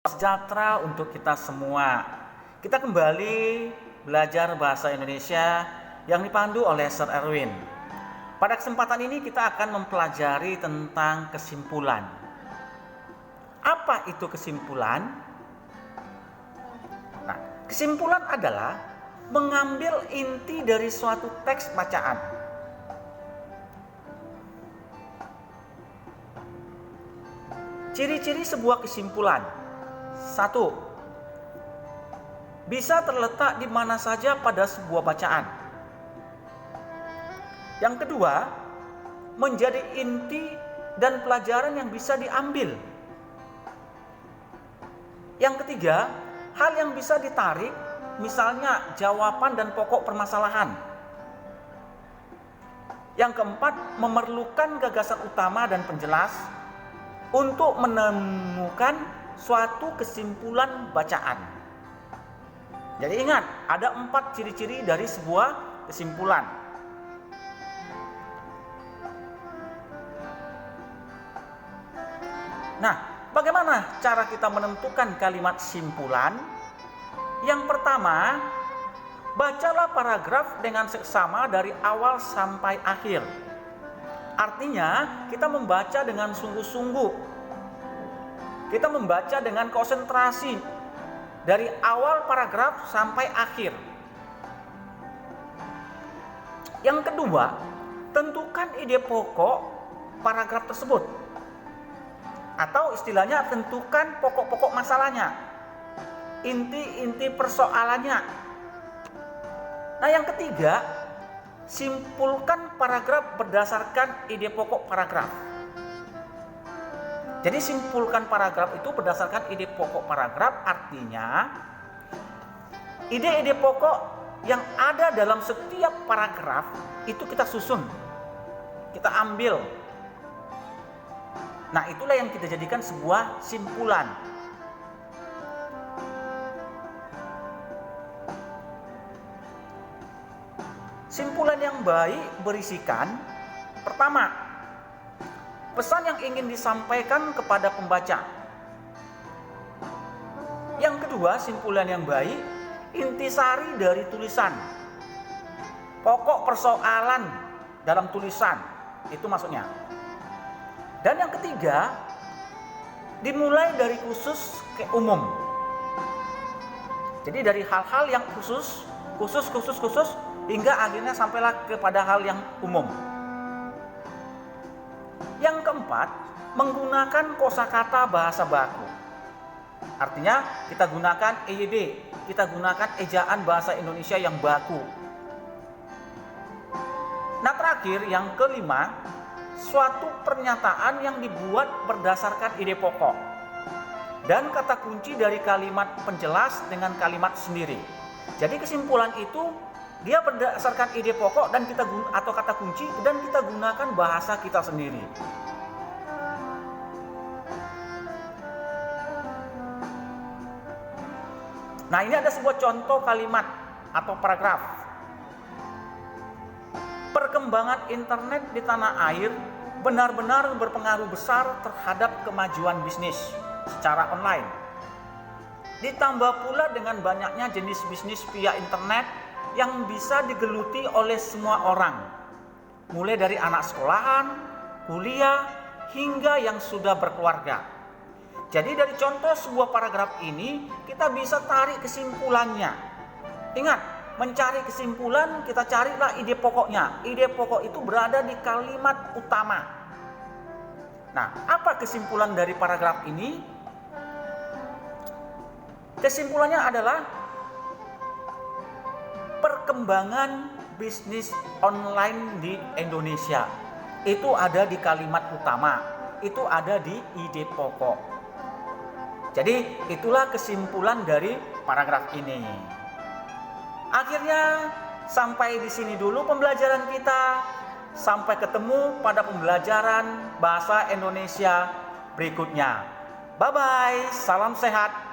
Sejahtera untuk kita semua. Kita kembali belajar bahasa Indonesia yang dipandu oleh Sir Erwin. Pada kesempatan ini kita akan mempelajari tentang kesimpulan. Apa itu kesimpulan? Nah, kesimpulan adalah mengambil inti dari suatu teks bacaan. Ciri-ciri sebuah kesimpulan. 1. Bisa terletak di mana saja pada sebuah bacaan. Yang kedua, menjadi inti dan pelajaran yang bisa diambil. Yang ketiga, hal yang bisa ditarik, misalnya jawaban dan pokok permasalahan. Yang keempat, memerlukan gagasan utama dan penjelas untuk menemukan suatu kesimpulan bacaan. Jadi ingat, ada 4 ciri-ciri dari sebuah kesimpulan. Nah, bagaimana cara kita menentukan kalimat simpulan? Yang pertama, bacalah paragraf dengan seksama dari awal sampai akhir. Artinya, kita membaca dengan sungguh-sungguh. Kita membaca dengan konsentrasi dari awal paragraf sampai akhir. Yang kedua, tentukan ide pokok paragraf tersebut. Atau istilahnya tentukan pokok-pokok masalahnya. Inti-inti persoalannya. Nah, yang ketiga, simpulkan paragraf berdasarkan ide pokok paragraf. Jadi simpulkan paragraf itu berdasarkan ide pokok paragraf, artinya ide-ide pokok yang ada dalam setiap paragraf itu kita susun, kita ambil. Nah, itulah yang kita jadikan sebuah simpulan. Simpulan yang baik berisikan, pertama, pesan yang ingin disampaikan kepada pembaca. Yang kedua, simpulan yang baik, intisari dari tulisan. Pokok persoalan dalam tulisan, itu maksudnya. Dan yang ketiga, dimulai dari khusus ke umum. Jadi dari hal-hal yang khusus, hingga akhirnya sampailah kepada hal yang umum. Yang keempat, menggunakan kosakata bahasa baku. Artinya kita gunakan EYD, kita gunakan ejaan bahasa Indonesia yang baku. Nah, terakhir yang kelima, suatu pernyataan yang dibuat berdasarkan ide pokok dan kata kunci dari kalimat penjelas dengan kalimat sendiri. Jadi kesimpulan itu dia berdasarkan ide pokok dan atau kata kunci dan kita gunakan bahasa kita sendiri. Nah, ini ada sebuah contoh kalimat atau paragraf. Perkembangan internet di tanah air benar-benar berpengaruh besar terhadap kemajuan bisnis secara online. Ditambah pula dengan banyaknya jenis bisnis via internet yang bisa digeluti oleh semua orang, mulai dari anak sekolahan, kuliah, hingga yang sudah berkeluarga. Jadi dari contoh sebuah paragraf ini, kita bisa tarik kesimpulannya. Ingat, mencari kesimpulan, kita carilah ide pokoknya. Ide pokok itu berada di kalimat utama. Nah, apa kesimpulan dari paragraf ini? Kesimpulannya adalah perkembangan bisnis online di Indonesia itu ada di kalimat utama, itu ada di ide pokok. Jadi itulah kesimpulan dari paragraf ini. Akhirnya sampai di sini dulu pembelajaran kita. Sampai ketemu pada pembelajaran bahasa Indonesia berikutnya. Bye bye, salam sehat.